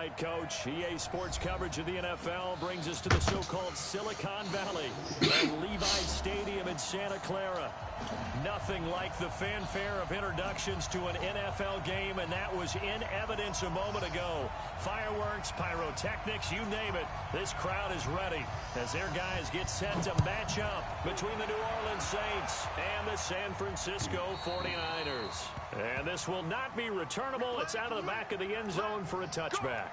right, Coach. EA Sports coverage of the NFL brings us to the so-called Silicon Valley and Levi Stadium in Santa Clara. Nothing like the fanfare of introductions to an NFL game, and that was in evidence a moment ago. Fireworks, pyrotechnics, you name it. This crowd is ready as their guys get set to match up between the New Orleans Saints and the San Francisco 49ers. And this will not be returnable. It's out of the back of the end zone for a touchback.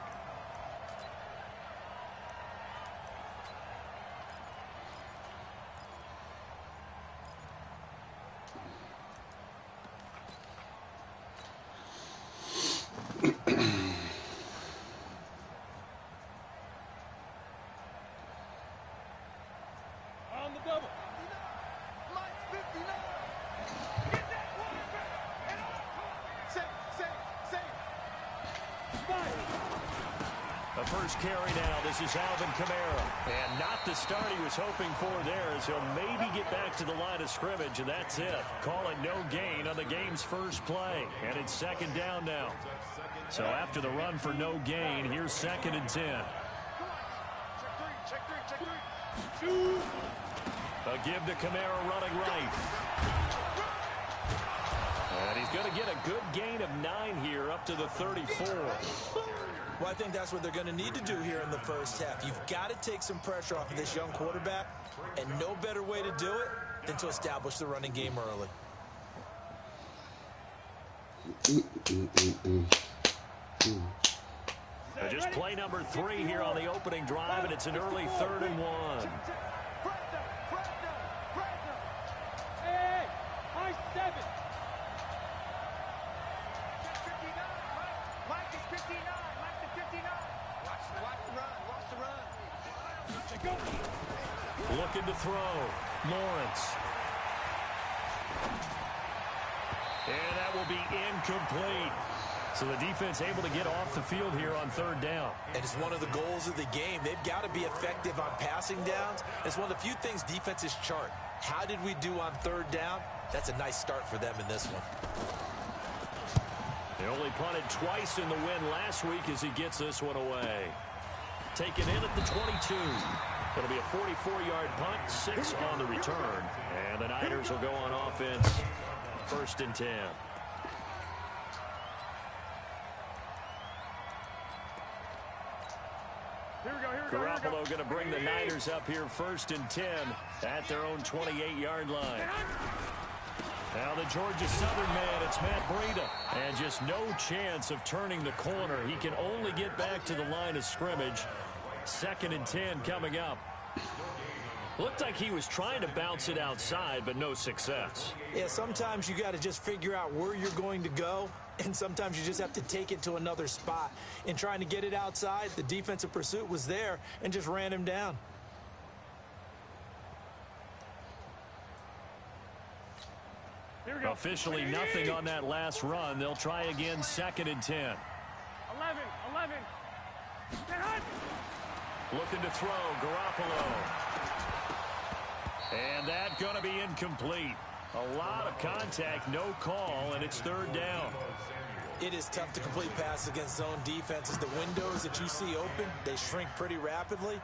On the double. The first carry now. This is Alvin Kamara. And not the start he was hoping for there, as he'll maybe get back to the line of scrimmage, and that's it. Call it no gain on the game's first play. And it's second down now. So after the run for no gain, here's 2nd and 10. A give to Kamara running right. And he's going to get a good gain of 9 here up to the 34. Well, I think that's what they're going to need to do here in the first half. You've got to take some pressure off of this young quarterback, and no better way to do it than to establish the running game early. Just play number 3 here on the opening drive, and it's an early 3rd and 1. Hey, high 7. Mike is 59. Mike is 59. Watch the run. Looking to throw. Lawrence. And that will be incomplete. So the defense able to get off the field here on 3rd down. And it's one of the goals of the game. They've got to be effective on passing downs. It's one of the few things defenses chart. How did we do on 3rd down? That's a nice start for them in this one. They only punted twice in the win last week as he gets this one away. Taken in at the 22. It'll be a 44-yard punt, 6 on the return. And the Niners will go on offense, 1st and 10. Garoppolo going to bring the Niners up here 1st and 10 at their own 28-yard line. Now the Georgia Southern man, it's Matt Breida. And just no chance of turning the corner. He can only get back to the line of scrimmage. 2nd and 10 coming up. Looked like he was trying to bounce it outside, but no success. Yeah, sometimes you got to just figure out where you're going to go, and sometimes you just have to take it to another spot. In trying to get it outside, the defensive pursuit was there and just ran him down. Officially nothing on that last run. They'll try again, 2nd and 10. 11. Looking to throw, Garoppolo. And that going to be incomplete. A lot of contact, no call, and it's 3rd down. It is tough to complete passes against zone defenses. The windows that you see open, they shrink pretty rapidly.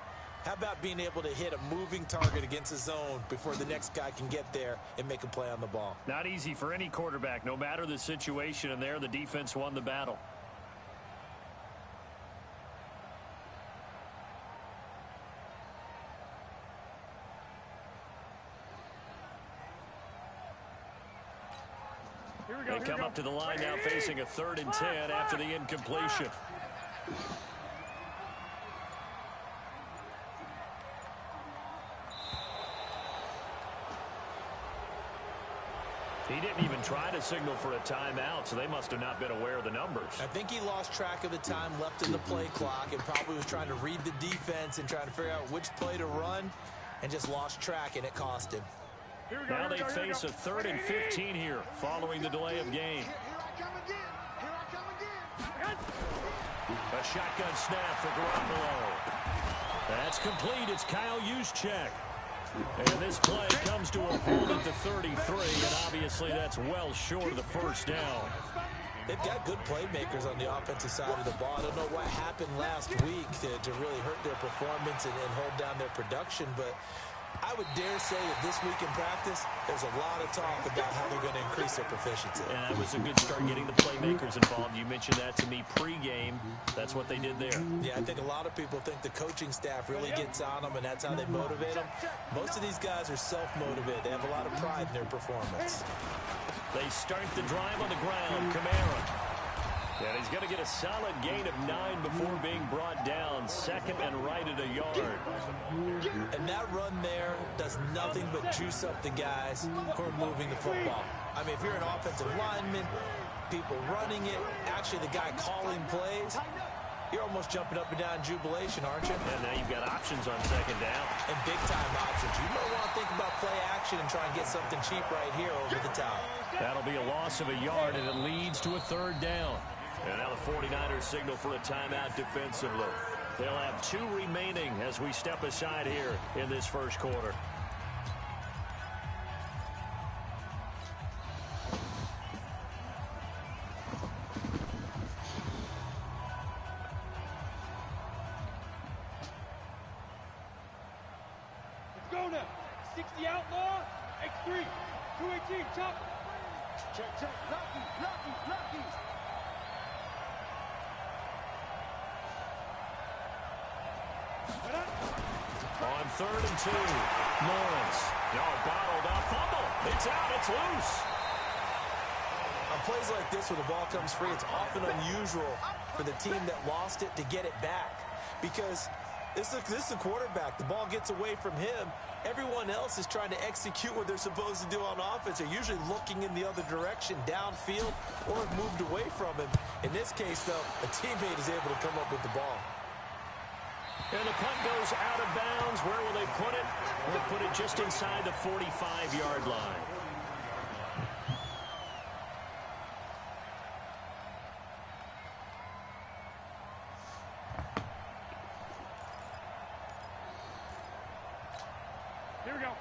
How about being able to hit a moving target against a zone before the next guy can get there and make a play on the ball? Not easy for any quarterback, no matter the situation, and there the defense won the battle. They come up to the line now facing a 3rd and 10 after the incompletion. He didn't even try to signal for a timeout, so they must have not been aware of the numbers. I think he lost track of the time left in the play clock and probably was trying to read the defense and trying to figure out which play to run and just lost track, and it cost him. Now they face a 3rd and 15 here following the delay of game. A shotgun snap for Garoppolo. That's complete. It's Kyle Juszczyk. And this play comes to a halt at the 33, and obviously that's well short of the 1st down. They've got good playmakers on the offensive side of the ball. I don't know what happened last week to really hurt their performance and hold down their production, but I would dare say that this week in practice, there's a lot of talk about how they're going to increase their proficiency. And that was a good start getting the playmakers involved. You mentioned that to me pregame. That's what they did there. Yeah, I think a lot of people think the coaching staff really gets on them, and that's how they motivate them. Most of these guys are self-motivated. They have a lot of pride in their performance. They start the drive on the ground. Kamara. And he's going to get a solid gain of 9 before being brought down. Second and right at a yard. And that run there does nothing but juice up the guys who are moving the football. I mean, if you're an offensive lineman, people running it, actually the guy calling plays, you're almost jumping up and down in jubilation, aren't you? And now you've got options on second down. And big-time options. You might want to think about play action and try and get something cheap right here over the top. That'll be a loss of a yard, and it leads to a third down. And now the 49ers signal for a timeout defensively. They'll have 2 remaining as we step aside here in this first quarter. Let's go now. 60 outlaw. X3. 218. Chop. Check. Lucky. On 3rd and 2, Lawrence. No, bottled up. Fumble. It's out. It's loose. On plays like this where the ball comes free, it's often unusual for the team that lost it to get it back. Because this is the quarterback. The ball gets away from him. Everyone else is trying to execute what they're supposed to do on offense. They're usually looking in the other direction, downfield, or have moved away from him. In this case, though, a teammate is able to come up with the ball. And the punt goes out of bounds. Where will they put it? They'll put it just inside the 45-yard line.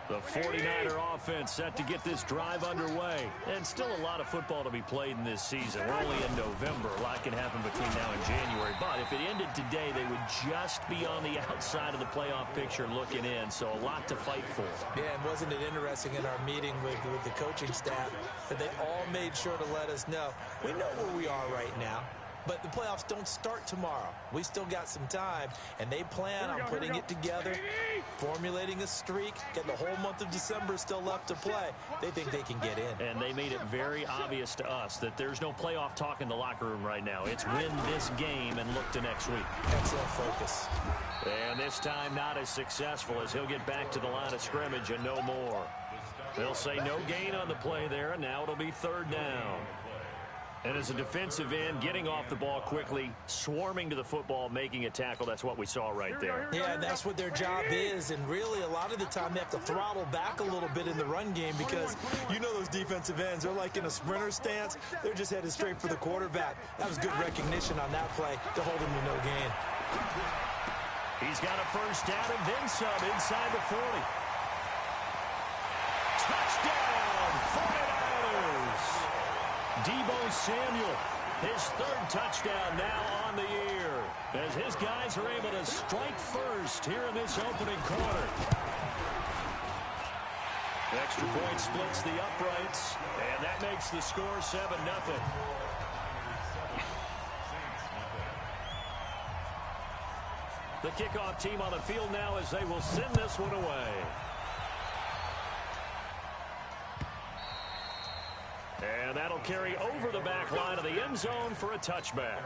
The 49er offense set to get this drive underway. And still a lot of football to be played in this season. We're only in November. A lot can happen between now and January. But if it ended today, they would just be on the outside of the playoff picture looking in. So a lot to fight for. Yeah, and wasn't it interesting in our meeting with the coaching staff that they all made sure to let us know, we know where we are right now. But the playoffs don't start tomorrow. We still got some time, and they plan on putting it together, formulating a streak, getting the whole month of December still left to play. They think they can get in. And they made it very obvious to us that there's no playoff talk in the locker room right now. It's win this game and look to next week. Excellent focus. And this time not as successful as he'll get back to the line of scrimmage and no more. They'll say no gain on the play there, and now it'll be 3rd down. And as a defensive end, getting off the ball quickly, swarming to the football, making a tackle, that's what we saw right there. Yeah, and that's what their job is. And really, a lot of the time, they have to throttle back a little bit in the run game because you know those defensive ends, they're like in a sprinter stance. They're just headed straight for the quarterback. That was good recognition on that play to hold him to no gain. He's got a first down and then some inside the 40. Touchdown, 49ers! Deebo Samuel, his 3rd touchdown now on the year, as his guys are able to strike first here in this opening quarter. Extra point splits the uprights, and that makes the score 7-0. The kickoff team on the field now as they will send this one away. And that'll carry over the back line of the end zone for a touchback.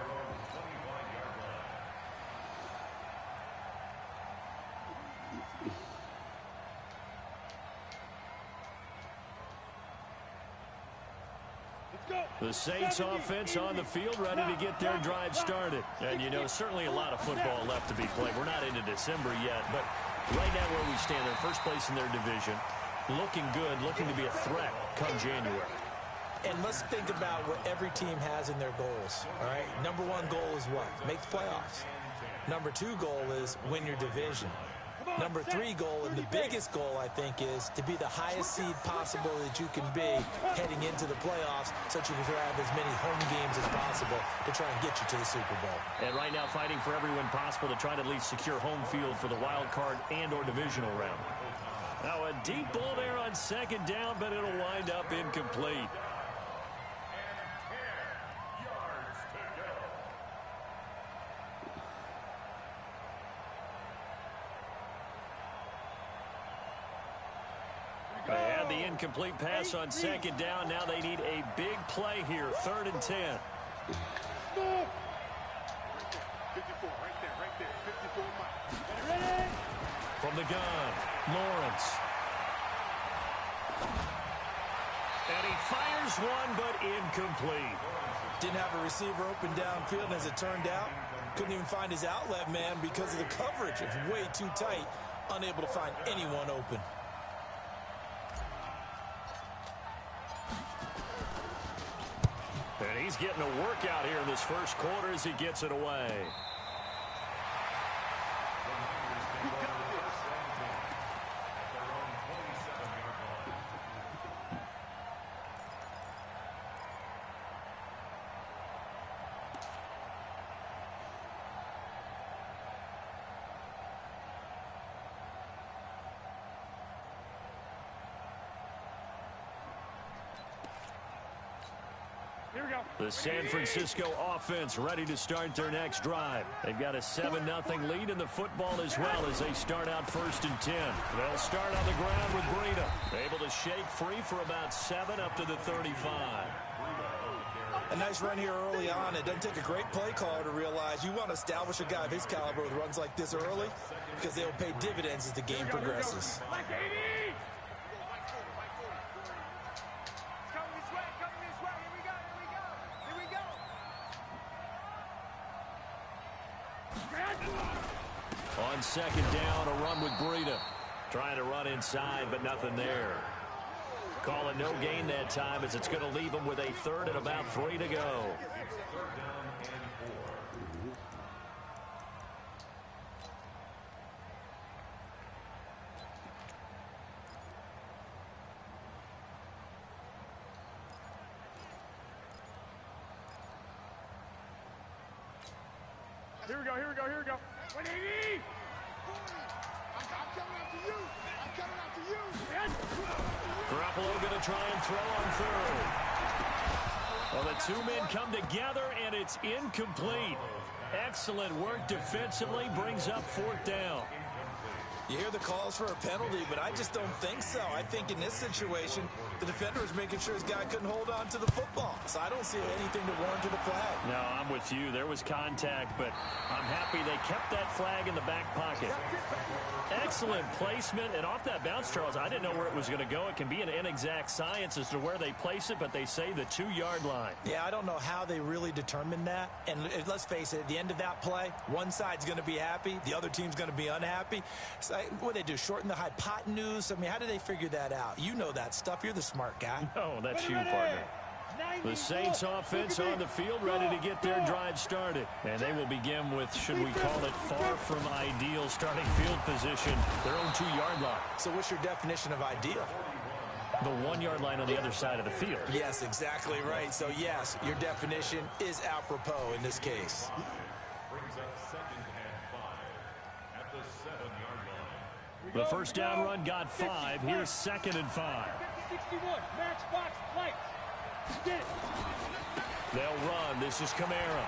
The Saints offense on the field ready to get their drive started. And, you know, certainly a lot of football left to be played. We're not into December yet, but right now where we stand, they're first place in their division. Looking good, looking to be a threat come January. And let's think about what every team has in their goals, all right? Number 1 goal is what? Make the playoffs. Number 2 goal is win your division. Number 3 goal, and the biggest goal, I think, is to be the highest seed possible that you can be heading into the playoffs, so that you can have as many home games as possible to try and get you to the Super Bowl. And right now fighting for every win possible to try to at least secure home field for the wild card and or divisional round. Now a deep ball there on second down, but it'll wind up incomplete. They had the incomplete pass on second down. Now they need a big play here. 3rd and 10. 54, right there, 54 miles. From the gun, Lawrence. And he fires one, but incomplete. Didn't have a receiver open downfield, and as it turned out, couldn't even find his outlet man because of the coverage. It was way too tight, unable to find anyone open. And he's getting a workout here in this first quarter as he gets it away. Here we go. The San Francisco offense ready to start their next drive. They've got a 7-0 lead in the football as well as they start out 1st and 10. They'll start on the ground with Breida. Able to shake free for about 7 up to the 35. A nice run here early on. It doesn't take a great play caller to realize you want to establish a guy of his caliber with runs like this early because they'll pay dividends as the game progresses. On second down, a run with Breida. Trying to run inside, but nothing there. Call it no gain that time as it's going to leave him with a 3rd and about 3 to go. Here we go, here we go, here we go. 180! I'm coming after you. I'm coming after you. Garoppolo going to try and throw on 3rd. Well, the 2 men come together, and it's incomplete. Excellent work defensively, brings up 4th down. You hear the calls for a penalty, but I just don't think so. I think in this situation, the defender was making sure his guy couldn't hold on to the football. So I don't see anything to warrant the flag. No, I'm with you. There was contact, but I'm happy they kept that flag in the back pocket. Excellent placement, and off that bounce, Charles, I didn't know where it was going to go. It can be an inexact science as to where they place it, but they say the 2-yard line. Yeah, I don't know how they really determined that. And let's face it, at the end of that play, one side's going to be happy, the other team's going to be unhappy. So what do they do, shorten the hypotenuse? I mean, how do they figure that out? You know that stuff. You're the smart guy. No, that's you, partner. The Saints offense on the field ready to get their drive started. And they will begin with, should we call it, far from ideal starting field position, their own 2-yard line. So what's your definition of ideal? The 1-yard line on the other side of the field. Yes, exactly right. So, yes, your definition is apropos in this case. The first down run got 5. Here's 2nd and 5. 61, matchbox lights. They'll run. This is Kamara.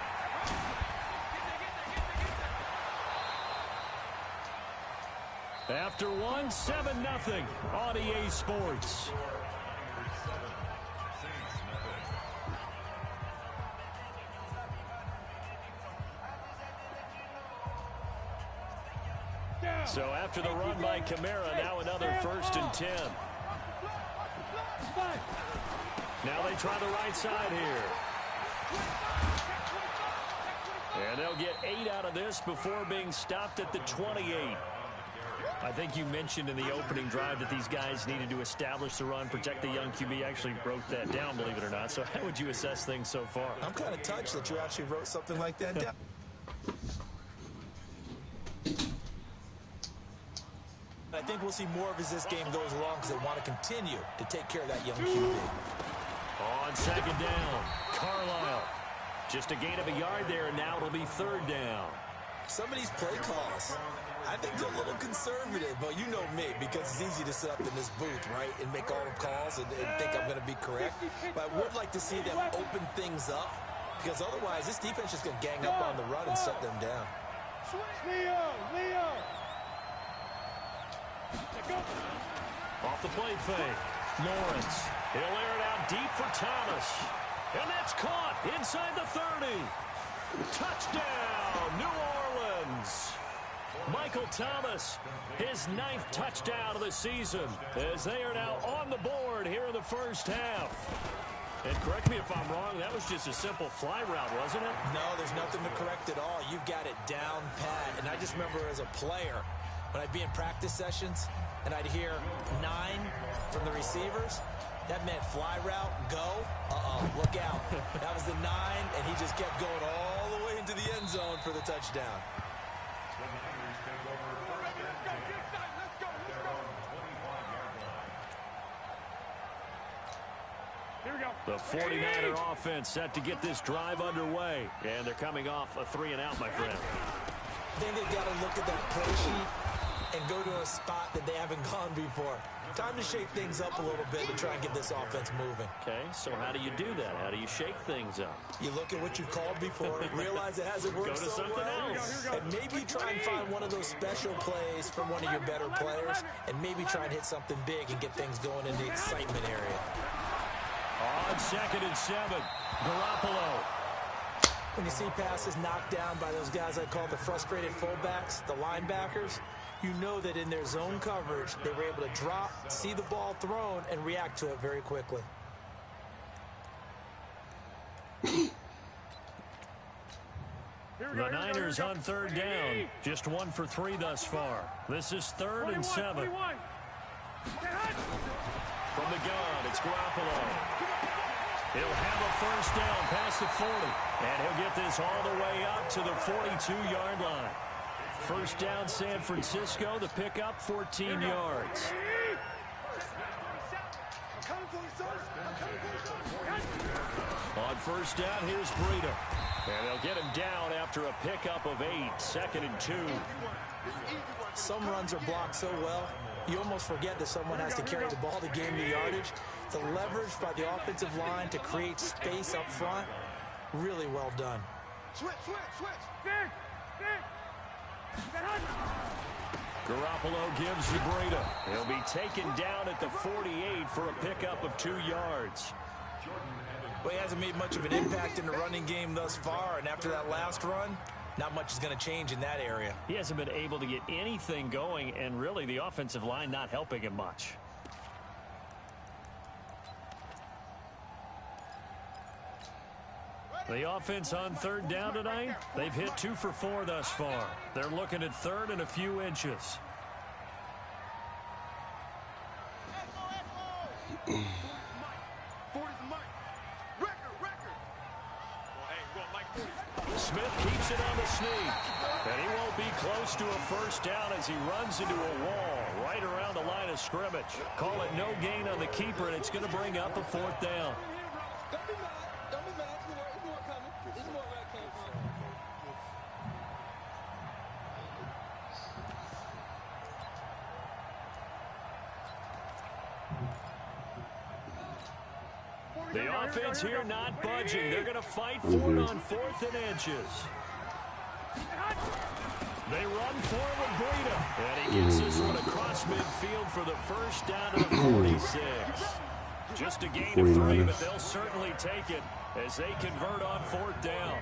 After 1, 7-0 on EA Sports. So after the run by Kamara, now another 1st and 10. Now they try the right side here. And they'll get 8 out of this before being stopped at the 28. I think you mentioned in the opening drive that these guys needed to establish the run, protect the young QB. Actually wrote that down, believe it or not. So how would you assess things so far? I'm kind of touched that you actually wrote something like that down. I think we'll see more of as this game goes along because they want to continue to take care of that young QB. On second down, Carlisle. Just a gain of a yard there, and now it'll be third down. Some of these play calls, I think they're a little conservative, but you know me, because it's easy to sit up in this booth, right, and make all the calls and think I'm going to be correct. But I would like to see them open things up, because otherwise this defense is going to gang up on the run and shut them down. Leo! Off the play fake, Lawrence. He'll air it out deep for Thomas. And that's caught inside the 30. Touchdown, New Orleans. Michael Thomas, his 9th touchdown of the season, as they are now on the board here in the first half. And correct me if I'm wrong, that was just a simple fly route, wasn't it? No, there's nothing to correct at all. You've got it down pat. And I just remember as a player, when I'd be in practice sessions, and I'd hear 9 from the receivers, that meant fly route, go, look out. That was the 9, and he just kept going all the way into the end zone for the touchdown. Here we go. The 49er offense set to get this drive underway. And they're coming off a 3-and-out, my friend. I think they've got to look at that play sheet and go to a spot that they haven't gone before. Time to shake things up a little bit to try and get this offense moving. Okay, so how do you do that? How do you shake things up? You look at what you called before, realize it hasn't worked Go to so something well, else. and maybe try and find one of those special plays from one of your better players, and maybe try and hit something big and get things going in the excitement area. On 2nd and 7, Garoppolo. When you see passes knocked down by those guys I call the frustrated fullbacks, the linebackers, you know that in their zone coverage, they were able to drop, see the ball thrown, and react to it very quickly. The Niners on 3rd down. Just 1 for 3 thus far. This is 3rd and 7. From the gun, it's Garoppolo. He'll have a first down past the 40. And he'll get this all the way up to the 42-yard line. First down, San Francisco. The pickup, 14 yards. On first down, here's Breida. And they'll get him down after a pickup of 8. 2nd and 2. Some runs are blocked so well, you almost forget that someone has to carry the ball to gain the yardage. The leverage by the offensive line to create space up front, really well done. Switch. Garoppolo gives to Breida. He'll be taken down at the 48 for a pickup of 2 yards. Well, he hasn't made much of an impact in the running game thus far, and after that last run, not much is going to change in that area. He hasn't been able to get anything going, and really the offensive line not helping him much. The offense on 3rd down tonight, they've hit 2 for 4 thus far. They're looking at 3rd and a few inches. Smith keeps it on the sneak. And he won't be close to a first down as he runs into a wall right around the line of scrimmage. Call it no gain on the keeper, and it's going to bring up a 4th down. Don't be mad. There's more coming. There's more where it came from. The offense here not budging. They're going to fight for it on 4th and inches. They run forward, Breida. And he gets this one across midfield for the first down to the 46. Just a gain of 3, but they'll certainly take it as they convert on 4th down.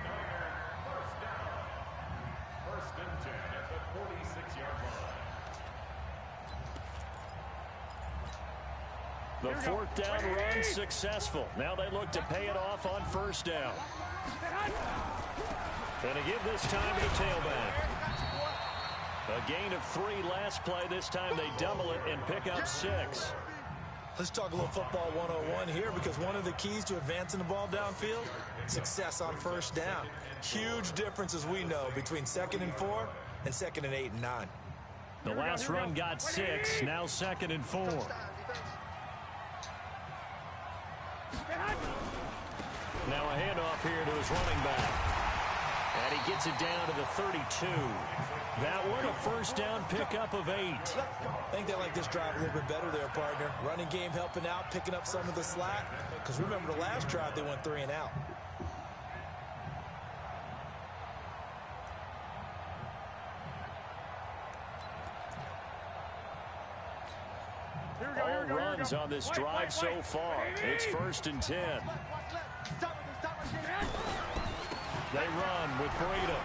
First and 10 at the 46-yard line. The 4th down run successful. Now they look to pay it off on first down. And to give this time to the tailback. A gain of 3 last play. This time they double it and pick up 6. Let's talk a little football 101 here, because one of the keys to advancing the ball downfield, success on first down. Huge difference, as we know, between 2nd and 4 and 2nd and 8 and 9. The last run got 6, now 2nd and 4. Now a handoff here to his running back. And he gets it down to the 32. That one a first down pickup of 8. I think they like this drive a little bit better there, partner. Running game helping out, picking up some of the slack. Because remember the last drive they went 3 and out. All runs on this drive so far. It's 1st and 10. They run with Breida.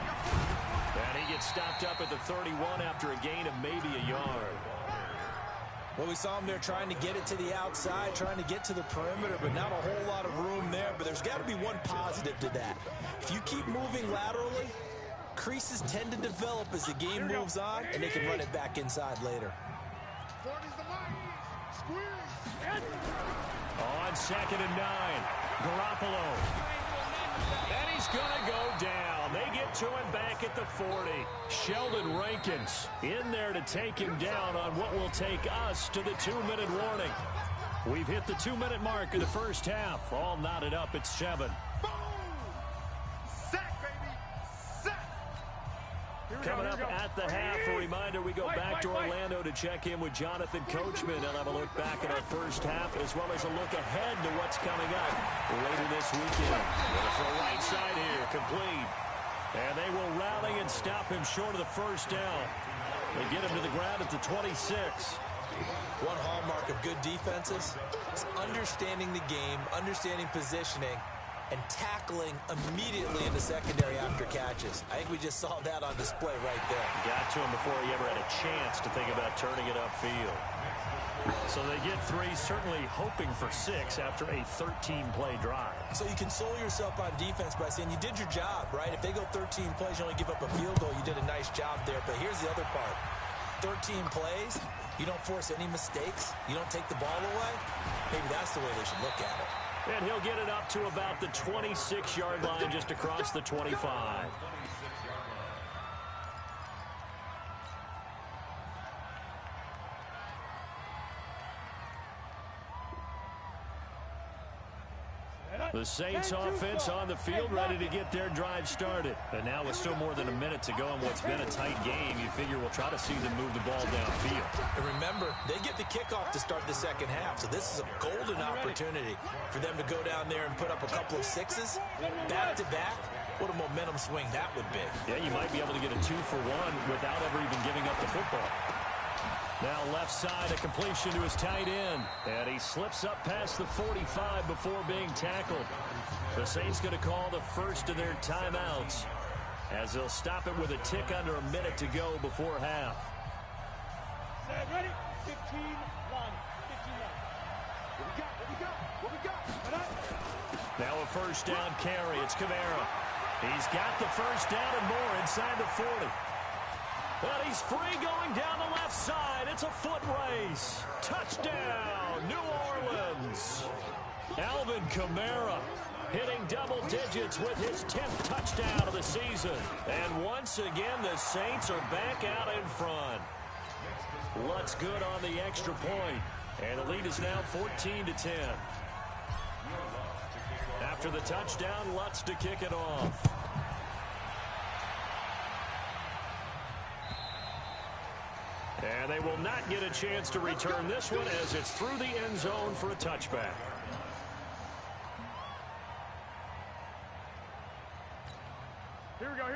And he gets stopped up at the 31 after a gain of maybe a yard. Well, we saw him there trying to get it to the outside, trying to get to the perimeter, but not a whole lot of room there. But there's got to be one positive to that. If you keep moving laterally, creases tend to develop as the game moves on, and they can run it back inside later. 40's the line. Squeeze. On 2nd and 9, Garoppolo. And he's going to go down. They get to him back at the 40. Sheldon Rankins in there to take him down on what will take us to the 2-minute warning. We've hit the 2-minute mark of the first half. All knotted up at 7. Boom! Sack, baby. Sack. Coming up at the half, a reminder, we go back to Orlando to check in with Jonathan Coachman and have a look back at our first half as well as a look ahead to what's coming up later this weekend. For a right side here, complete. And they will rally and stop him short of the first down. They get him to the ground at the 26. One hallmark of good defenses is understanding the game, understanding positioning, and tackling immediately in the secondary after catches. I think we just saw that on display right there. Got to him before he ever had a chance to think about turning it upfield. So they get 3, certainly hoping for 6 after a 13-play drive. So you console yourself on defense by saying you did your job, right? If they go 13 plays, you only give up a field goal, you did a nice job there. But here's the other part. 13 plays, you don't force any mistakes, you don't take the ball away. Maybe that's the way they should look at it. And he'll get it up to about the 26-yard line just across the 25. The Saints offense on the field, ready to get their drive started. And now with still more than a minute to go in what's been a tight game, you figure we'll try to see them move the ball downfield. And remember, they get the kickoff to start the second half, so this is a golden opportunity for them to go down there and put up a couple of 6s back-to-back. What a momentum swing that would be. Yeah, you might be able to get a 2-for-1 without ever even giving up the football. Now left side, a completion to his tight end. And he slips up past the 45 before being tackled. The Saints going to call the first of their timeouts as they'll stop it with a tick under a minute to go before half. Ready? 15 line. 15 line. What we got? Now a first down carry. It's Kamara. He's got the first down and more inside the 40. But he's free going down the left side. It's a foot race. Touchdown, New Orleans. Alvin Kamara hitting double digits with his 10th touchdown of the season. And once again, the Saints are back out in front. Lutz good on the extra point. And the lead is now 14-10. After the touchdown, Lutz to kick it off. And they will not get a chance to return this one as it's through the end zone for a touchback.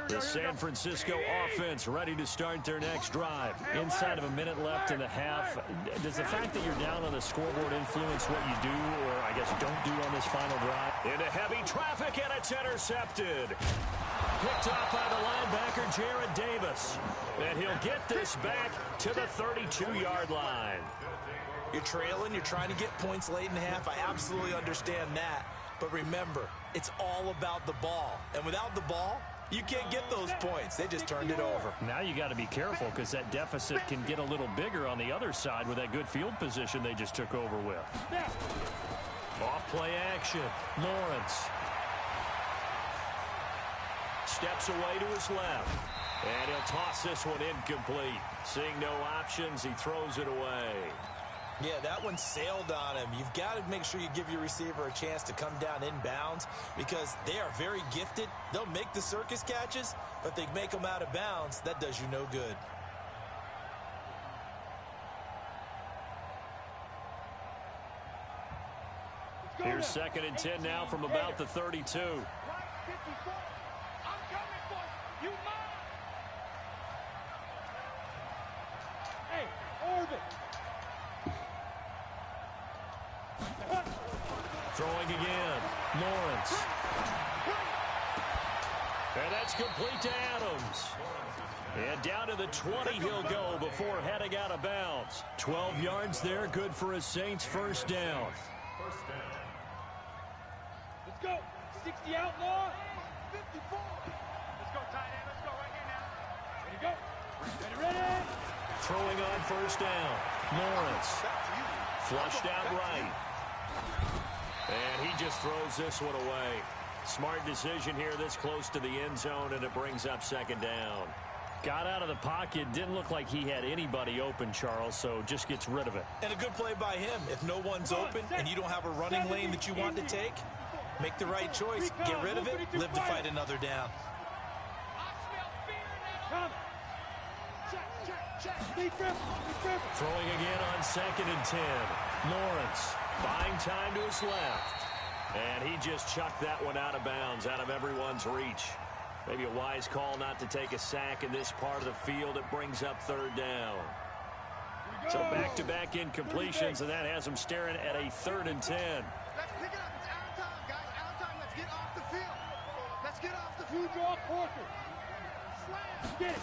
The San Francisco offense ready to start their next drive. Inside of a minute left in the half. Does the fact that you're down on the scoreboard influence what you do, or I guess don't do on this final drive? Into heavy traffic, and it's intercepted. Picked off by the linebacker, Jared Davis. And he'll get this back to the 32-yard line. You're trailing, you're trying to get points late in the half. I absolutely understand that. But remember, it's all about the ball. And without the ball, you can't get those points. They just turned it over. Now you got to be careful because that deficit can get a little bigger on the other side with that good field position they just took over with. Off play action. Lawrence steps away to his left. And he'll toss this one incomplete. Seeing no options, he throws it away. Yeah, that one sailed on him. You've got to make sure you give your receiver a chance to come down inbounds because they are very gifted. They'll make the circus catches, but they make them out of bounds. That does you no good. Here's 2nd and 10 now from about the 32. Right 54. I'm coming for you. You mine. Hey, orbit. Throwing again. Lawrence. And that's complete to Adams. And down to the 20 he'll go before heading out of bounds. 12 yards there, good for a Saints first down. Let's go. 60 outlaw. 54. Let's go, tight end. Let's go right here now. Ready to go. Ready. Throwing on first down. Lawrence. Flushed out right. And he just throws this one away. Smart decision here this close to the end zone, and it brings up 2nd down. Got out of the pocket. Didn't look like he had anybody open, Charles, so just gets rid of it. And a good play by him. If no one's open and you don't have a running lane that you want to take, make the right choice. Get rid of it. Live to fight another down. Throwing again on 2nd and 10. Lawrence buying time to his left. And he just chucked that one out of bounds, out of everyone's reach. Maybe a wise call not to take a sack in this part of the field. It brings up 3rd down. So back-to-back incompletions, and that has him staring at a 3rd and 10. Let's pick it up. It's our time, guys. Our time. Let's get off the field. Let's get off the field. Draw quarter. Slam. Get it.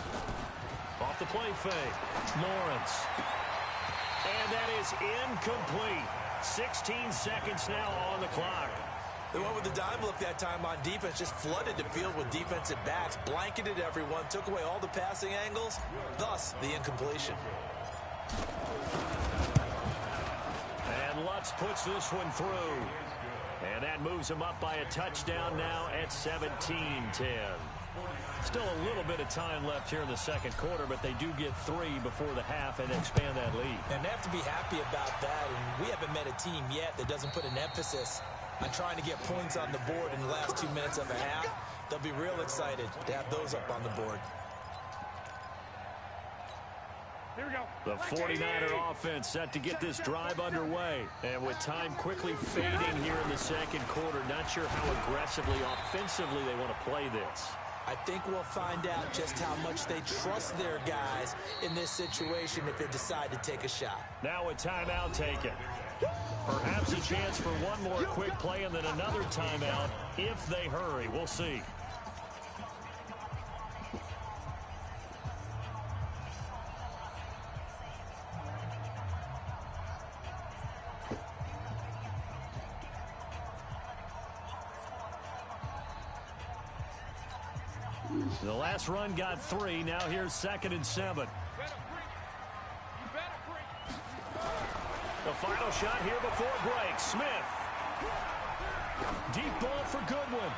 Off the play fake. Lawrence. And that is incomplete. 16 seconds now on the clock. They went with the dime look that time on defense, just flooded the field with defensive backs, blanketed everyone, took away all the passing angles, thus the incompletion. And Lutz puts this one through. And that moves him up by a touchdown now at 17-10. Still a little bit of time left here in the 2nd quarter, but they do get 3 before the half and expand that lead. And they have to be happy about that, and we haven't met a team yet that doesn't put an emphasis on trying to get points on the board in the last 2 minutes of a half. They'll be real excited to have those up on the board. Here we go. The 49er offense set to get this drive underway. And with time quickly fading here in the 2nd quarter, not sure how aggressively, offensively they want to play this. I think we'll find out just how much they trust their guys in this situation if they decide to take a shot. Now a timeout taken. Perhaps a chance for one more quick play and then another timeout if they hurry. We'll see. The last run got 3. Now here's 2nd and 7. The final shot here before break. Smith. Deep ball for Goodwin.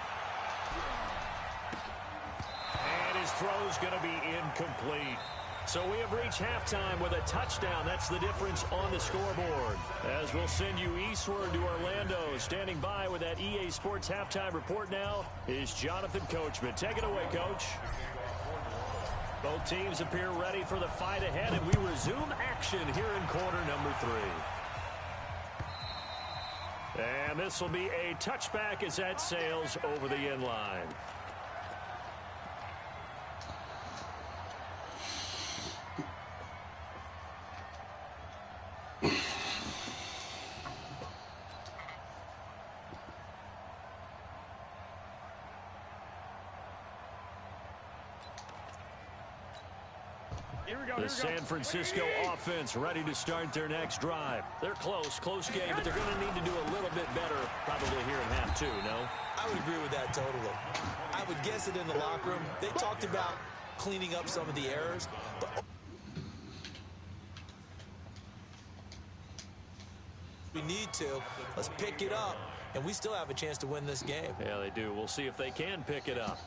And his throw's going to be incomplete. So we have reached halftime with a touchdown. That's the difference on the scoreboard. As we'll send you eastward to Orlando. Standing by with that EA Sports halftime report now is Jonathan Coachman. Take it away, Coach. Both teams appear ready for the fight ahead, and we resume action here in quarter number 3. And this will be a touchback as that sails over the end line. The San Francisco offense ready to start their next drive. They're close game, but they're going to need to do a little bit better probably here in half 2, no? I would agree with that totally. I would guess it in the locker room. They talked about cleaning up some of the errors, but we need to. Let's pick it up, and we still have a chance to win this game. Yeah, they do. We'll see if they can pick it up.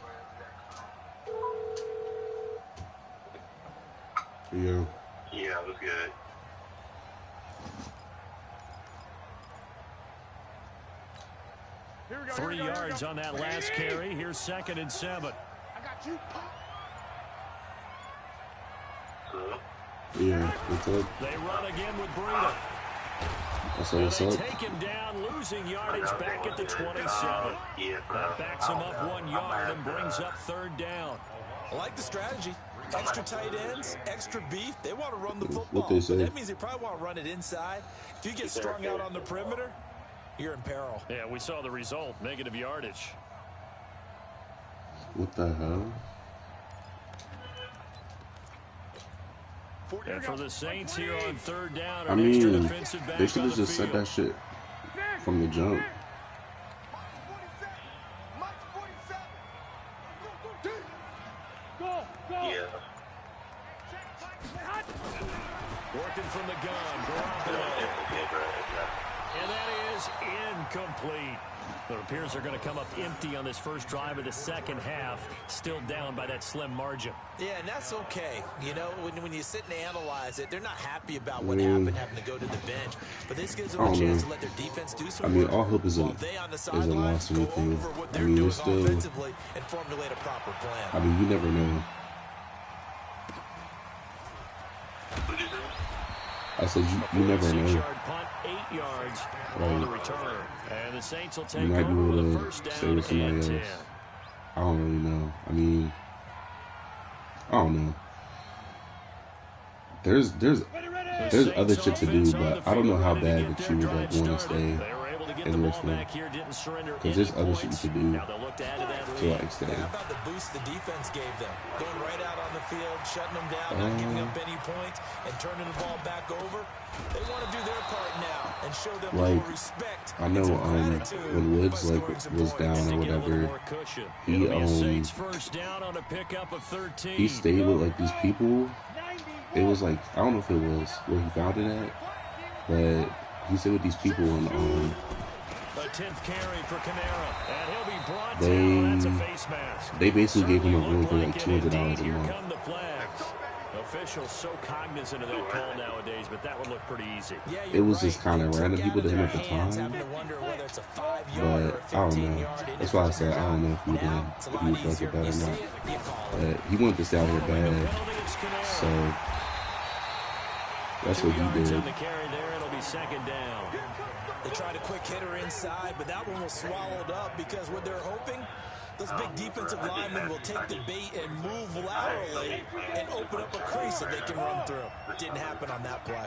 Yeah. Yeah, it was good. Here we go. 3 yards on that last carry. Here's 2nd and 7. I got you. So, Yeah. What's up? They run again with Breida. That's And what's they up. take him down, losing yardage back at the 27. That backs him up 1 yard and brings up 3rd down. I like the strategy. Extra tight ends, extra beef. They want to run the football. What they say. But that means they probably want to run it inside. If you get strung out on the perimeter, you're in peril. Yeah, we saw the result, negative yardage. What the hell? And for the Saints here on 3rd down, I an extra mean, defensive back they should on have the just said field. that shit from the jump. Go. yeah. Working from the gun, Garoppolo. And that is incomplete. It appears they're going to come up empty on this first drive of the second half, still down by that slim margin. Yeah, and that's okay. You know, when you sit and analyze it, they're not happy about what happened having to go to the bench. But this gives them a chance to let their defense do some work. all hope is a while they on the loss sidelines or go anything. over what I they're mean, doing it's still. offensively and formulate a proper plan. I mean, you never know. I said you never know. 6-yard punt, 8 yards on the return. And the Saints will take You might be over able the to first stay down with somebody and 10. else. I don't really know. I mean, I don't know. There's other shit to do, but I don't know how bad that you would like want to stay in Richmond. Because there's other shit you could do to like stay. How about the boost the defense gave them? Going right out on the field, shutting them down, not giving up any points, and turning the ball back over. They want to do their part now and show them a little respect. I know when Woods like was down or whatever, First down on a pickup of 13. he stayed with like these people. It was like, I don't know if it was where he found it at, but he stayed with these people and a 10th carry for Kamara, and he'll be brought down. That's a face mask. They basically gave him a room for like $200 a Here month. come the flags. Officials so cognizant of that call nowadays, but that would look pretty easy. Yeah, It was just kind of random people to him at the hands, time, having to wonder whether it's a 5-yard or a but I don't know. 15-yard. That's why I said I don't know if he would Now, it's a lot fuck easier. with that You or see not. it, you call it. But he wanted to stay out here bad, so that's what he yards did. on the carry there. It'll be 2nd down. They tried a quick hitter inside, but that one was swallowed up because what they're hoping, those big defensive linemen will take the bait and move laterally and open up a crease that they can run through. Didn't happen on that play.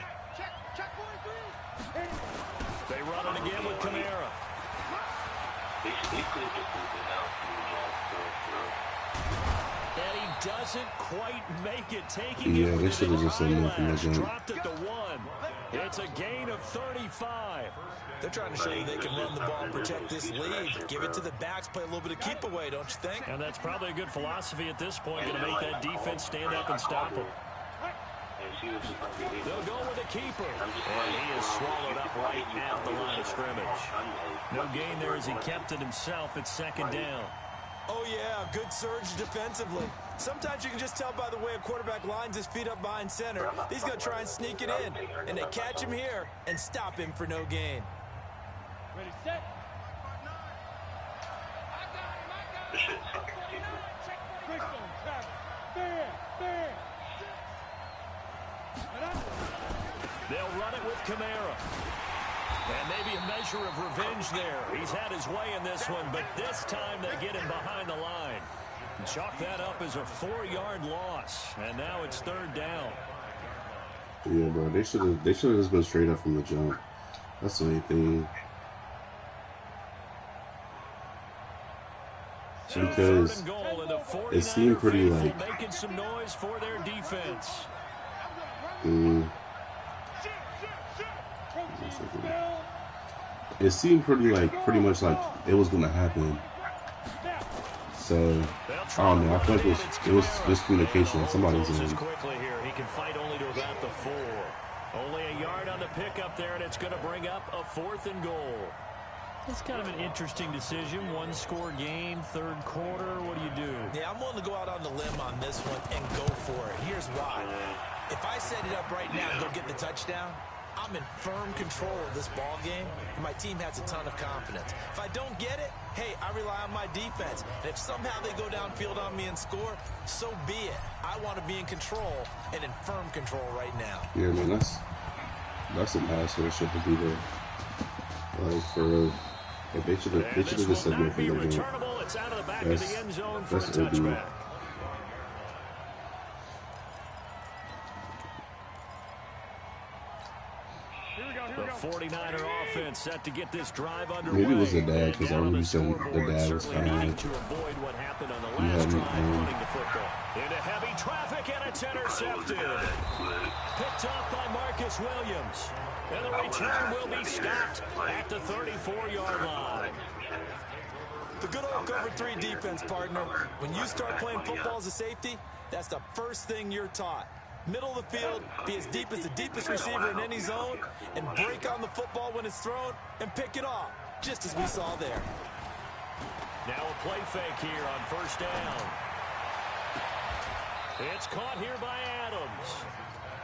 They run it again with Kamara. And he doesn't quite make it, taking Yeah, it they with should've an just said no from the eyelash. jump. Dropped at the 1. It's a gain of 35. They're trying to show you they can run the ball and protect this lead. Give it to the backs, play a little bit of keep away, don't you think? And that's probably a good philosophy at this point, going to make that defense stand up and stop him. They'll go with a keeper. And he is swallowed up right at the line of scrimmage. No gain there as he kept it himself at 2nd down. Oh, yeah, good surge defensively. Sometimes you can just tell by the way a quarterback lines his feet up behind center. He's going to try and sneak it in. And they catch him here and stop him for no gain. Ready, set. Quick zone, travel. Fair. They'll run it with Kamara. And maybe a measure of revenge there. He's had his way in this one, but this time they get him behind the line. Chalk that up as a 4-yard loss. And now it's 3rd down. Yeah, bro, they should have just been straight up from the jump. That's the only thing. Because it seemed pretty like making some noise for their defense. it seemed pretty much like it was gonna happen. So I don't know. I feel like it was miscommunication on somebody's end. Quickly here, he can fight only to about the 4. Only a yard on the pickup there, and it's going to bring up a 4th and goal. It's kind of an interesting decision. One-score game, third quarter. What do you do? Yeah, I'm willing to go out on the limb on this one and go for it. Here's why. If I set it up right now and go get the touchdown, I'm in firm control of this ball game, and my team has a ton of confidence. If I don't get it, hey, I rely on my defense. And if somehow they go downfield on me and score, so be it. I want to be in control and in firm control right now. Yeah, man, that's some asshole shit to do there. Like, for real. Like, they should have just said no from the game. It's out of the back of the end zone for a That's touchback. The 49er offense set to get this drive underway. Maybe it was the dad, because I remember saying the dad was fine. To avoid what happened on the last drive running the football. Into heavy traffic, and it's intercepted. Picked off by Marcus Williams. And the return will be stopped at the 34-yard line. The good old cover 3 defense, partner. When you start playing football as a safety, that's the first thing you're taught. Middle of the field, be as deep as the deepest receiver in any zone, and break on the football when it's thrown and pick it off, just as we saw there. Now a play fake here on first down. It's caught here by Adams.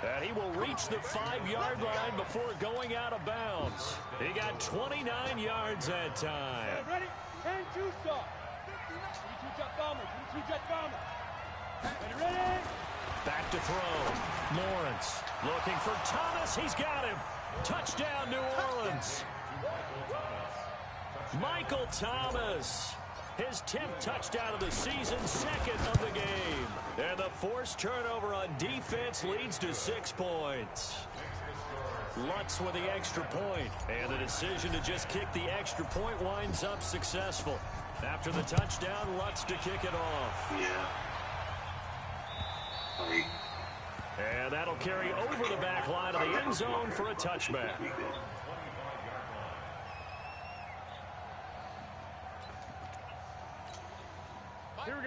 And he will reach the 5-yard line before going out of bounds. He got 29 yards that time. Ready? And two stop. 2-jet bomber. 2-jet bomber. Ready? Back to throw. Lawrence looking for Thomas. He's got him. Touchdown, New Orleans. Michael Thomas. His 10th touchdown of the season, second of the game. And the forced turnover on defense leads to 6 points. Lutz with the extra point. And the decision to just kick the extra point winds up successful. After the touchdown, Lutz to kick it off. Yeah. And that'll carry over the back line of the end zone for a touchback.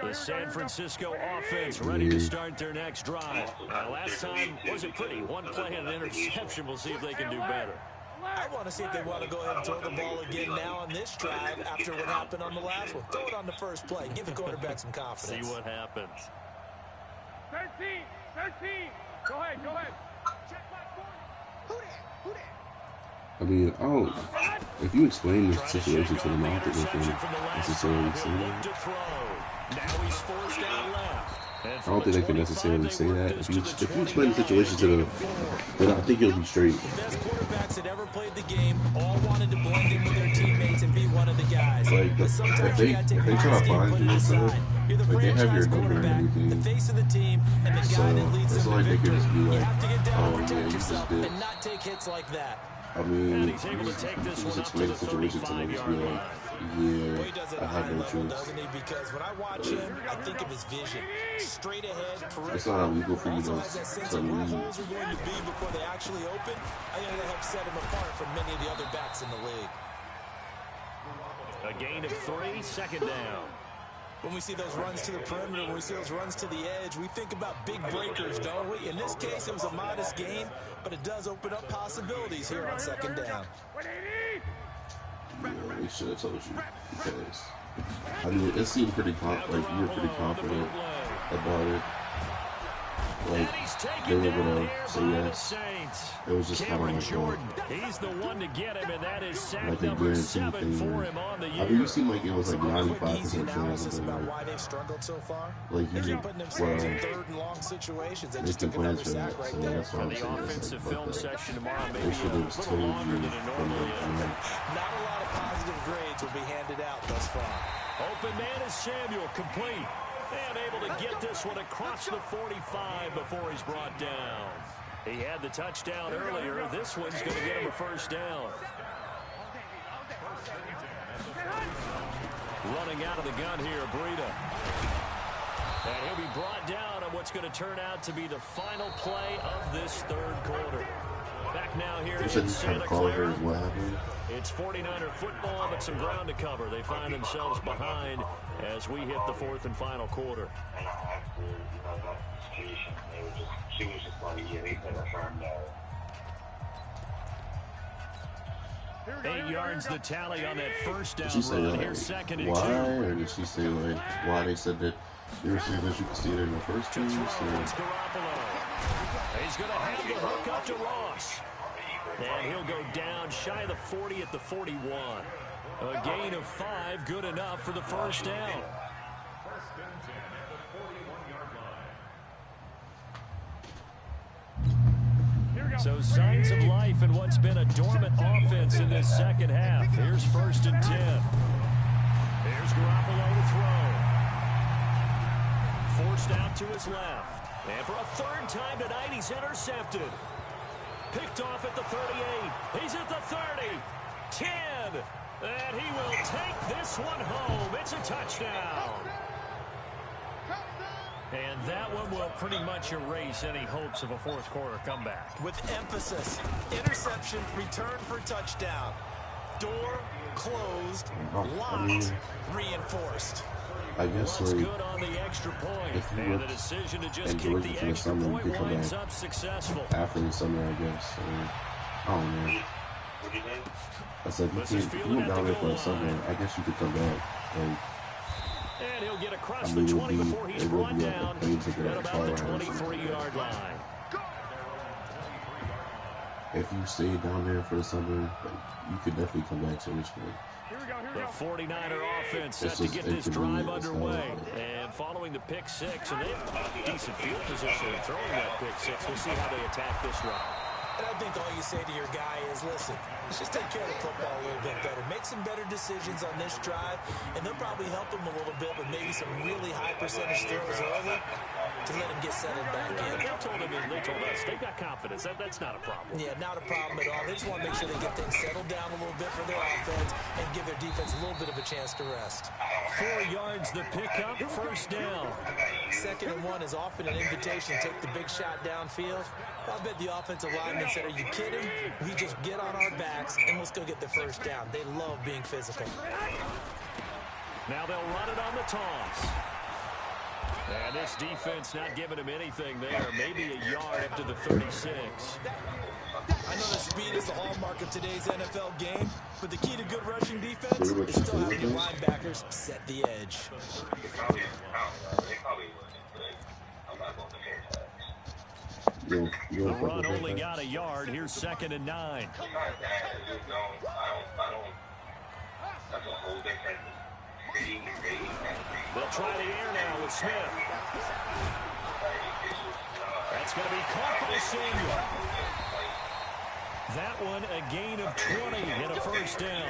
The San Francisco offense ready to start their next drive. Last time wasn't pretty. One play and an interception. We'll see if they can do better. I want to see if they want to go ahead and throw the ball again now on this drive after what happened on the last one. Throw it on the first play. Give the quarterback some confidence. See what happens. 13. Go ahead. Check my 40. Who that? I mean, if you explain this situation to them, I don't think they can necessarily say that. I don't think they can necessarily say that. If you explain the situation to them, then I think you'll be straight. The best quarterbacks that ever played the game all wanted to blend in with their teammates and be one of the guys. Like, if they try to find you and stuff, like, they have your number and everything. The face of the team and the guy that leads it's them like to they can victory. just be You like, have to get down and oh yeah, protect you just yourself did. and not take hits like that. I mean, he's able to take this one up to explain the the situation to them, just be 35-yard like, line. Well, he does it yeah, at I a high have no level, choice. doesn't he? Because when I watch him, I think of his vision. Straight ahead, peripheral. It's not how we go for you Also to has that sense of where holes are going to be before they actually open. I think that helps set him apart from many of the other backs in the league. A gain of 3, second down. When we see those runs to the perimeter, when we see those runs to the edge, we think about big breakers, don't we? In this case, it was a modest gain, but it does open up possibilities here on second down. Yeah, they should have told you, because I mean, it seemed pretty like you were pretty confident about it. Like, they were gonna say yes. It was just kind of like he's the one to get him, and that is sack like a number guaranteed 7 thing. for him on the year. I mean, you seem like it was like Quick, easy 95% analysis chance of about like, why they've struggled so far. like They've you been putting themselves in third and long situations. They they just can took plan another for sack that, right so there. that's why I'm The saying it's offensive like, film fuck that. session tomorrow may They be should a have little told you longer than it from normally the is. Not a lot of positive grades will be handed out thus far. Open man is Samuel, complete. And able to get this one across the 45 before he's brought down. He had the touchdown earlier. This one's going to get him a first down. Running out of the gun here, Breida. And he'll be brought down on what's going to turn out to be the final play of this third quarter. Back now here You in said you tried Santa to call her Clara. what happened? It's 49er football, but some ground to cover. They find themselves behind as we hit the fourth and final quarter. And after, that situation, she was just like, yeah, they put her firm there. 8 yards the tally on that first down Did she say run. like, Here's second and why? 2. Or did she say like why they said that the receivers you could see it in the first To place? throw, it's Garoppolo. He's going to have the hook up to Ross. And he'll go down shy of the 40 at the 41. A gain of 5, good enough for the first down. First and 10 at the 41-yard line. So signs of life in what's been a dormant offense in this second half. Here's first and 10. Here's Garoppolo to throw. Forced out to his left. And for a third time tonight, he's intercepted. Picked off at the 38. He's at the 30. 10. And he will take this one home. It's a touchdown. And that one will pretty much erase any hopes of a fourth quarter comeback. With emphasis, interception, return for touchdown. Door closed, locked, reinforced. I guess What's like good on the extra point, if you and were the decision to just in kick Georgia the for the extra summer, you point could come winds back up successful. after the summer, I guess. Or, I don't know. I said if you went down there for the summer, I guess you could come back. Like, And he'll get across I mean, the 20 before he's brought like a down plane ticket at or about the car ride or something. 23-yard line. if you stayed down there for the summer, like, you could definitely come back to Richmond. The 49er offense set It's to just get this drive inconvenient as hell, underway. but- And following the pick six, and they have decent field position in throwing that pick six. We'll see how they attack this round. And I think all you say to your guy is, listen, let's just take care of the football a little bit better. Make some better decisions on this drive, and they'll probably help him a little bit with maybe some really high percentage throws early to let him get settled back in. They told us they've got confidence. That's not a problem. Yeah, not a problem at all. They just want to make sure they get things settled down a little bit for their offense and give their defense a little bit of a chance to rest. 4 yards the pickup, first down. 2nd and 1 is often an invitation to take the big shot downfield. I bet the offensive lineman said, are you kidding? We just get on our backs and let's go get the first down. They love being physical. Now they'll run it on the toss. And this defense not giving him anything there. Maybe a yard up to the 36. I know that speed is the hallmark of today's NFL game, but the key to good rushing defense is still having your linebackers set the edge. The run only got a yard. Here's 2nd and 9. They'll try the air now with Smith. That's going to be caught by Samuel. That one a gain of 20 and a first down.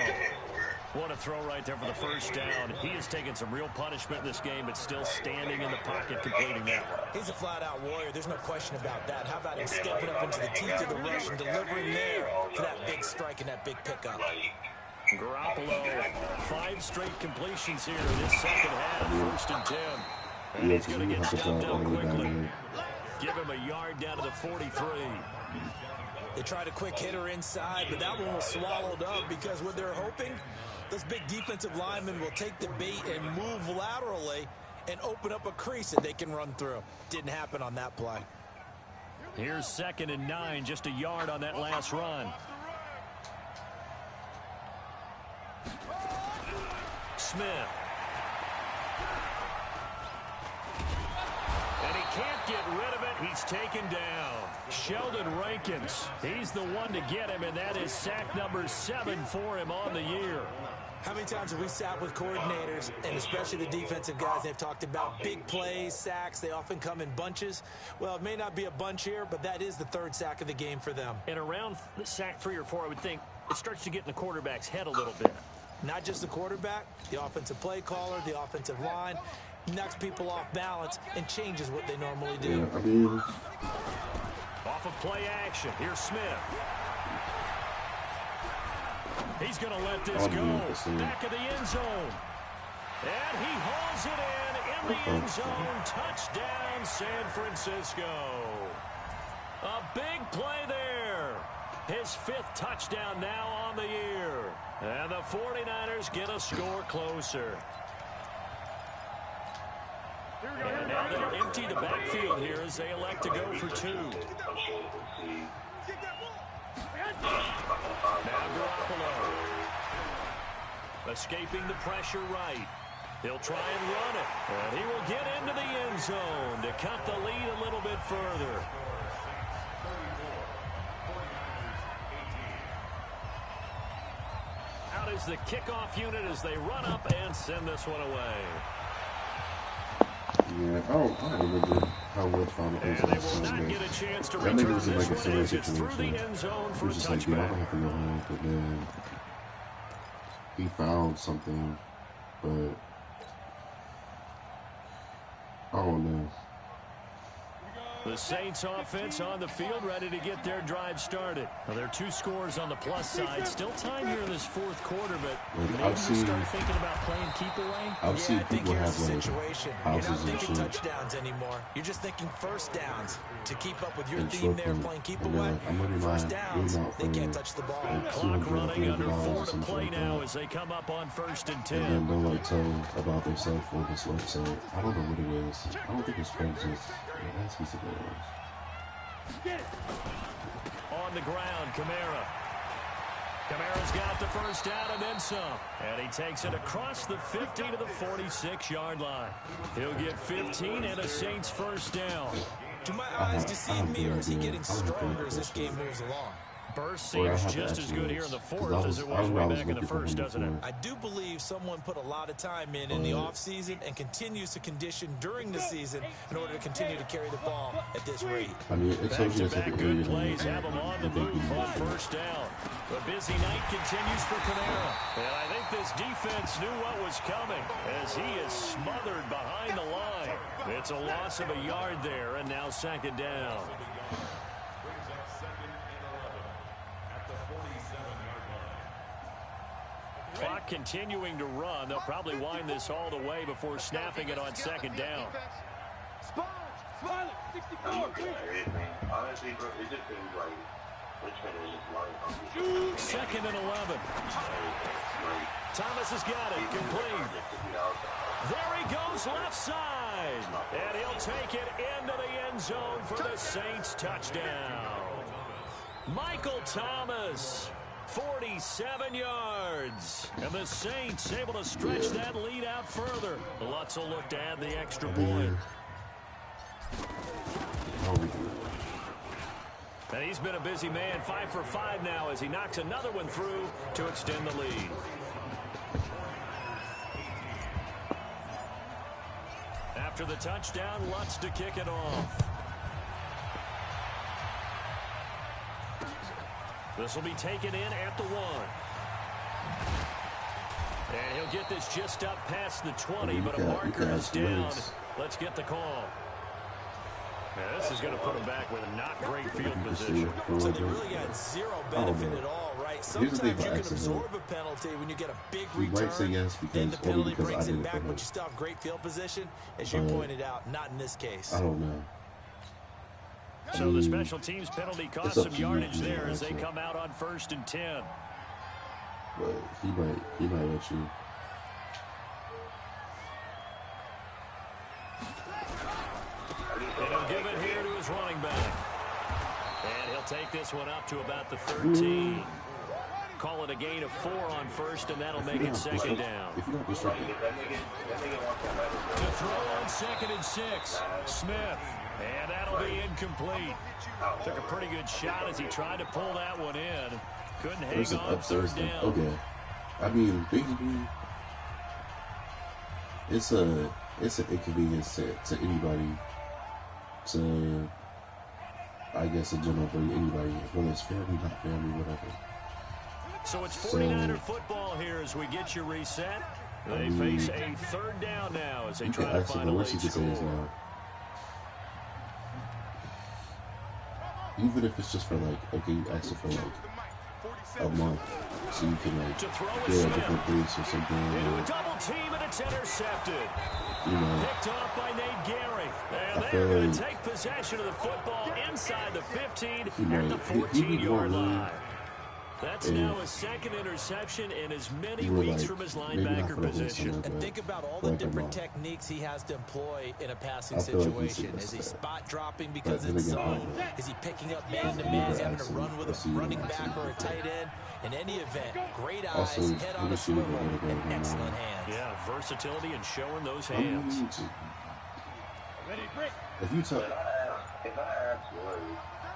What a throw right there for the first down. He has taken some real punishment in this game, but still standing in the pocket completing that one. He's a flat-out warrior. There's no question about that. How about him stepping up into the teeth of the rush and delivering there for that big strike and that big pickup? Garoppolo, 5 straight completions here in this second half. 1st and 10. And he's going to get stopped out quickly. Give him a yard down to the 43. They tried a quick hitter inside, but that one was swallowed up because what they're hoping, those big defensive linemen will take the bait and move laterally and open up a crease that they can run through. Didn't happen on that play. Here's 2nd and 9, just a yard on that last run. Smith. And he can't get rid of it. He's taken down. Sheldon Rankins. He's the one to get him, and that is sack number 7 for him on the year. How many times have we sat with coordinators, and especially the defensive guys, they've talked about big plays, sacks. They often come in bunches. Well, it may not be a bunch here, but that is the 3rd sack of the game for them. And around sack 3 or 4, I would think it starts to get in the quarterback's head a little bit. Not just the quarterback, the offensive play caller, the offensive line, knocks people off balance and changes what they normally do. Yeah, I mean, Off of play action. Here's Smith. He's going to let this go. Back of the end zone. And he hauls it in the end zone. Touchdown, San Francisco. A big play there. His 5th touchdown now on the year. And the 49ers get a score closer. And now they'll empty the backfield here as they elect to go for 2. Now Garoppolo. Escaping the pressure right. He'll try and run it. And he will get into the end zone to cut the lead a little bit further. Out is the kickoff unit as they run up and send this one away. Yeah, I don't remember how much fun it was last Sunday. That nigga was in like a similar situation. He was just like, dude, I don't have to go home. But then he found something, but I don't know. The Saints offense on the field, ready to get their drive started. Now, there are 2 scores on the plus side. Still time here in this 4th quarter, but maybe you start thinking about playing keep away. I've seen people have like houses You're not thinking and shit. touchdowns anymore. You're just thinking first downs. To keep up with your theme there, playing keep away. Like, First downs, they can't touch the ball. Like Clock running under 4 to play like now that. as they come up on 1st and 10. And then they'll like tell about themselves on this website. I don't know what it is. I don't think it's Craigslist. It has to be something else. On the ground, Kamara. Kamara's got the first down and then some. And he takes it across the 50 to the 46-yard line. He'll get 15 and a Saints first down. Do my eyes deceive me, or is he getting stronger as this game moves along? Burst seems just as good here in the 4th as it was way back in the 1st, doesn't it? I do believe someone put a lot of time in the offseason and continues to condition during the season in order to continue to carry the ball at this rate. I mean, it tells you Back-to-back good plays have him on the move on first down. The busy night continues for Kamara. And I think this defense knew what was coming as he is smothered behind the line. It's a loss of a yard there, and now 2nd down. Clock continuing to run. They'll probably wind this all the way before snapping it on 2nd down. Honestly, bro, it just seems like Richmond is just lying. 2nd and 11. Thomas has got it. Complete. There he goes left side. And he'll take it into the end zone for the Saints touchdown. Michael Thomas. 47 yards. And the Saints able to stretch that lead out further. Lutz will look to add the extra point. And he's been a busy man. 5 for 5 now as he knocks another one through to extend the lead. After the touchdown, Lutz to kick it off. This will be taken in at the 1. And he'll get this just up past the 20, but a marker is down. Let's get the call. Now, this is going to put him back with a not great field position. So they really got zero benefit at all, right? Sometimes you can absorb a penalty when you get a big return. Then the penalty brings it back, but you still have great field position. As you pointed out, not in this case. I don't know. So the special teams penalty cost some yardage there as they come out on 1st and 10. But he might let you. And he'll give it here to his running back. And he'll take this one up to about the 13. Call it a gain of 4 on 1st, and that'll make it 2nd down. If you're not distracted. To throw on 2nd and 6. Smith. And that'll be incomplete. Took a pretty good shot as he tried to pull that one in. Couldn't hang on 3rd down. Okay. I mean, basically, it's an inconvenience to anybody. To, I guess, in general, for anybody, whether it's family, not family, whatever. So it's 49er football here as we get you reset. They face a 3rd down now as they try to find a late score. Even if it's just for like, okay, you ask it for like a month, so you can like get a different place or something. Into a double team and it's intercepted. You know, picked off by Nate Gehring. And they're going to take possession of the football inside the 15 at the 14-yard line. That's now a second interception in as many were weeks like, from his maybe not linebacker for the whole position. summer, And but think about all for the like a different month. techniques he has to employ in a passing I feel like he's situation. supposed Is he to. spot dropping But because then it's again, zone? Is he picking up I've man-to-man? Is never he having to actually run with a seen running him back actually or a before. tight end? In any event, great Also, eyes, head let on me a see if I swivel, gotta go and to excellent mine. hands. Yeah, versatility and showing those I hands. mean, Ready, break. if you tell, If I ask Lloyd,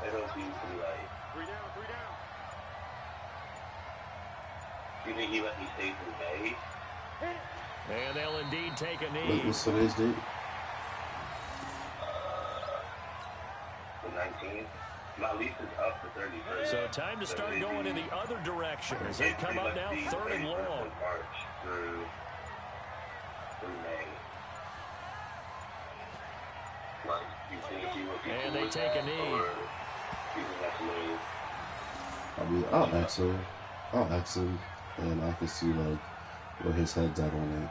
it'll be like, 3 down, 3 down. you think he let me stay through May? And they'll indeed take a knee. what's today's date? The 19th? My lease is up to 31st. So time to start going in the other direction as they come up now 3rd and long. March through May. Like, you think he would be And cool they with take a that, knee. or you think that's lame? I mean, I'll ask him, and I can see like where his head's at on it.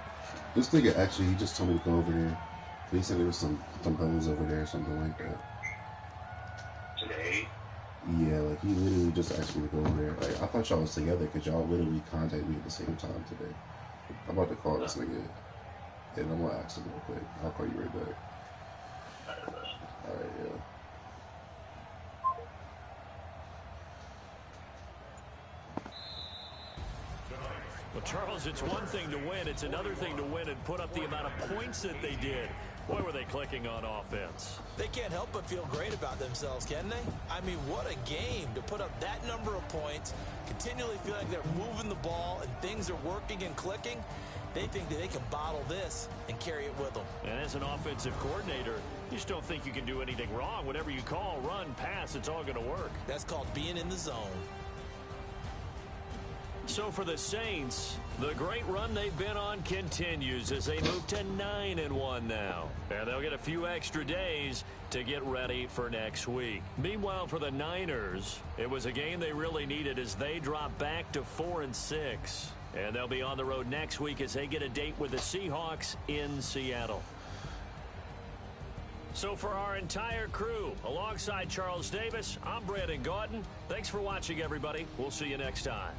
This nigga actually, he just told me to go over there. He said there was some hoes over there or something like that. Today? Yeah, like he literally just asked me to go over there. Like I thought y'all was together because y'all literally contacted me at the same time today. I'm about to call this nigga, and I'm gonna ask him real quick. I'll call you right back. All right, yeah. Well, Charles, it's one thing to win. It's another thing to win and put up the amount of points that they did. Boy, were they clicking on offense. They can't help but feel great about themselves, can they? I mean, what a game to put up that number of points, continually feel like they're moving the ball and things are working and clicking. They think that they can bottle this and carry it with them. And as an offensive coordinator, you just don't think you can do anything wrong. Whatever you call, run, pass, it's all going to work. That's called being in the zone. So for the Saints, the great run they've been on continues as they move to 9-1 now. And they'll get a few extra days to get ready for next week. Meanwhile, for the Niners, it was a game they really needed as they drop back to 4-6. And they'll be on the road next week as they get a date with the Seahawks in Seattle. So for our entire crew, alongside Charles Davis, I'm Brandon Gaudin. Thanks for watching, everybody. We'll see you next time.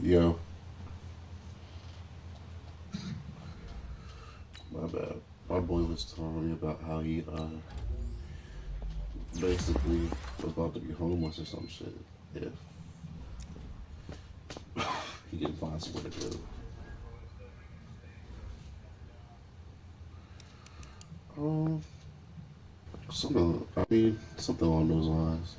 Yo. My bad. My boy was telling me about how he basically was about to be homeless or some shit if he didn't find somewhere to go. Something along those lines.